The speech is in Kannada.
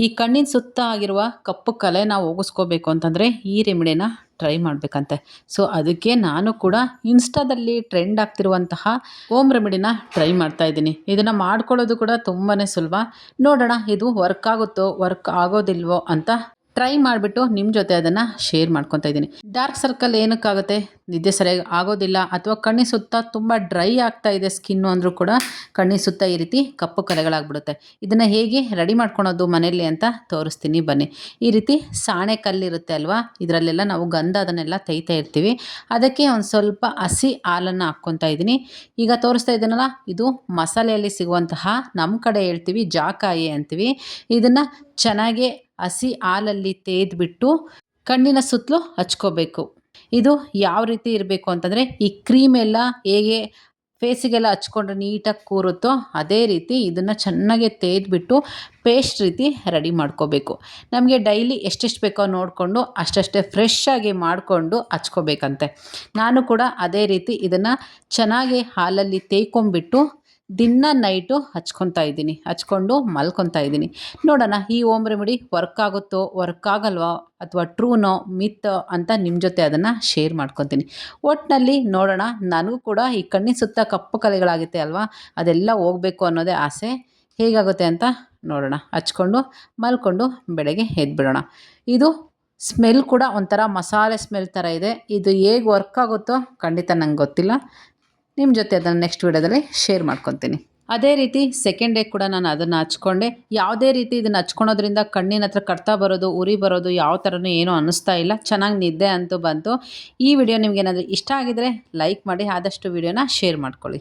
ಈ ಕಣ್ಣಿನ ಸುತ್ತ ಆಗಿರುವ ಕಪ್ಪು ಕಲೆನ ಹೋಗಿಸ್ಕೋಬೇಕು ಅಂತಂದರೆ ಈ ರೆಮಿಡಿನ ಟ್ರೈ ಮಾಡಬೇಕಂತೆ. ಸೊ ಅದಕ್ಕೆ ನಾನು ಕೂಡ ಇನ್ಸ್ಟಾದಲ್ಲಿ ಟ್ರೆಂಡ್ ಆಗ್ತಿರುವಂತಹ ಹೋಮ್ ರೆಮಿಡಿನ ಟ್ರೈ ಮಾಡ್ತಾ ಇದ್ದೀನಿ. ಇದನ್ನು ಮಾಡ್ಕೊಳ್ಳೋದು ಕೂಡ ತುಂಬಾ ಸುಲಭ. ನೋಡೋಣ ಇದು ವರ್ಕ್ ಆಗುತ್ತೋ ವರ್ಕ್ ಆಗೋದಿಲ್ವೋ ಅಂತ ಟ್ರೈ ಮಾಡಿಬಿಟ್ಟು ನಿಮ್ಮ ಜೊತೆ ಅದನ್ನು ಶೇರ್ ಮಾಡ್ಕೊತಾ ಇದ್ದೀನಿ. ಡಾರ್ಕ್ ಸರ್ಕಲ್ ಏನಕ್ಕಾಗುತ್ತೆ? ನಿದ್ದೆ ಸರಿಯಾಗಿ ಆಗೋದಿಲ್ಲ ಅಥವಾ ಕಣ್ಣಿನ ಸುತ್ತ ತುಂಬ ಡ್ರೈ ಆಗ್ತಾ ಇದೆ ಸ್ಕಿನ್ನು ಅಂದರೂ ಕೂಡ ಕಣ್ಣಿನ ಸುತ್ತ ಈ ರೀತಿ ಕಪ್ಪು ಕಲೆಗಳಾಗ್ಬಿಡುತ್ತೆ. ಇದನ್ನು ಹೇಗೆ ರೆಡಿ ಮಾಡ್ಕೊಳೋದು ಮನೆಯಲ್ಲಿ ಅಂತ ತೋರಿಸ್ತೀನಿ ಬನ್ನಿ. ಈ ರೀತಿ ಸಾಣೆ ಕಲ್ಲಿರುತ್ತೆ ಅಲ್ವಾ, ಇದರಲ್ಲೆಲ್ಲ ನಾವು ಗಂಧ ಅದನ್ನೆಲ್ಲ ತೆಯ್ತಾ ಇರ್ತೀವಿ. ಅದಕ್ಕೆ ಒಂದು ಸ್ವಲ್ಪ ಹಸಿ ಹಾಲನ್ನು ಹಾಕ್ಕೊತಾ ಇದ್ದೀನಿ. ಈಗ ತೋರಿಸ್ತಾ ಇದ್ದೀನಲ್ಲ, ಇದು ಮಸಾಲೆಯಲ್ಲಿ ಸಿಗುವಂತಹ, ನಮ್ಮ ಕಡೆ ಹೇಳ್ತೀವಿ ಜಾಕಾಯಿ ಅಂತೀವಿ. ಇದನ್ನು ಚೆನ್ನಾಗಿ ಹಸಿ ಹಾಲಲ್ಲಿ ತೇದ್ಬಿಟ್ಟು ಕಣ್ಣಿನ ಸುತ್ತಲೂ ಹಚ್ಕೋಬೇಕು. ಇದು ಯಾವ ರೀತಿ ಇರಬೇಕು ಅಂತಂದರೆ, ಈ ಕ್ರೀಮ್ ಎಲ್ಲ ಹೇಗೆ ಫೇಸಿಗೆಲ್ಲ ಹಚ್ಕೊಂಡ್ರೆ ನೀಟಾಗಿ ಕೂರುತ್ತೋ ಅದೇ ರೀತಿ ಇದನ್ನು ಚೆನ್ನಾಗಿ ತೇದ್ಬಿಟ್ಟು ಪೇಸ್ಟ್ ರೀತಿ ರೆಡಿ ಮಾಡ್ಕೋಬೇಕು. ನಮಗೆ ಡೈಲಿ ಎಷ್ಟೆಷ್ಟು ಬೇಕೋ ನೋಡಿಕೊಂಡು ಅಷ್ಟಷ್ಟೇ ಫ್ರೆಶ್ ಆಗಿ ಮಾಡಿಕೊಂಡು ಹಚ್ಕೋಬೇಕಂತೆ. ನಾನು ಕೂಡ ಅದೇ ರೀತಿ ಇದನ್ನು ಚೆನ್ನಾಗಿ ಹಾಲಲ್ಲಿ ತೇಯ್ಕೊಂಬಿಟ್ಟು ದಿನ ನೈಟು ಹಚ್ಕೊತಾ ಇದ್ದೀನಿ, ಹಚ್ಕೊಂಡು ಮಲ್ಕೊತಾ ಇದ್ದೀನಿ. ನೋಡೋಣ ಈ ಹೋಮ್ ರೆಮಿಡಿ ವರ್ಕ್ ಆಗುತ್ತೋ ವರ್ಕ್ ಆಗಲ್ವೋ ಅಥವಾ ಟ್ರೂನೋ ಮಿತ್ ಅಂತ ನಿಮ್ಮ ಜೊತೆ ಅದನ್ನು ಶೇರ್ ಮಾಡ್ಕೊತೀನಿ. ಒಟ್ಟಿನಲ್ಲಿ ನೋಡೋಣ, ನನಗೂ ಕೂಡ ಈ ಕಣ್ಣಿನ ಸುತ್ತ ಕಪ್ಪು ಕಲೆಗಳಾಗುತ್ತೆ ಅಲ್ವಾ, ಅದೆಲ್ಲ ಹೋಗಬೇಕು ಅನ್ನೋದೇ ಆಸೆ. ಹೇಗಾಗುತ್ತೆ ಅಂತ ನೋಡೋಣ. ಹಚ್ಕೊಂಡು ಮಲ್ಕೊಂಡು ಬೆಳಗ್ಗೆ ಎದ್ಬಿಡೋಣ. ಇದು ಸ್ಮೆಲ್ ಕೂಡ ಒಂಥರ ಮಸಾಲೆ ಸ್ಮೆಲ್ ಥರ ಇದೆ. ಇದು ಹೇಗೆ ವರ್ಕ್ ಆಗುತ್ತೋ ಖಂಡಿತ ನಂಗೆ ಗೊತ್ತಿಲ್ಲ. ನಿಮ್ಮ ಜೊತೆ ಅದನ್ನು ನೆಕ್ಸ್ಟ್ ವೀಡಿಯೋದಲ್ಲಿ ಶೇರ್ ಮಾಡ್ಕೊತೀನಿ. ಅದೇ ರೀತಿ ಸೆಕೆಂಡ್ ಡೇ ಕೂಡ ನಾನು ಅದನ್ನು ಹಚ್ಕೊಂಡೆ. ಯಾವುದೇ ರೀತಿ ಇದನ್ನು ಹಚ್ಕೊಳೋದ್ರಿಂದ ಕಣ್ಣಿನ ಹತ್ರ ಕಡ್ತಾ ಬರೋದು, ಉರಿ ಬರೋದು ಯಾವ ಥರನೂ ಏನೂ ಅನ್ನಿಸ್ತಾ ಇಲ್ಲ. ಚೆನ್ನಾಗಿ ನಿದ್ದೆ ಅಂತೂ ಬಂತು. ಈ ವಿಡಿಯೋ ನಿಮಗೇನಾದರೂ ಇಷ್ಟ ಆಗಿದರೆ ಲೈಕ್ ಮಾಡಿ, ಆದಷ್ಟು ವಿಡಿಯೋನ ಶೇರ್ ಮಾಡ್ಕೊಳ್ಳಿ.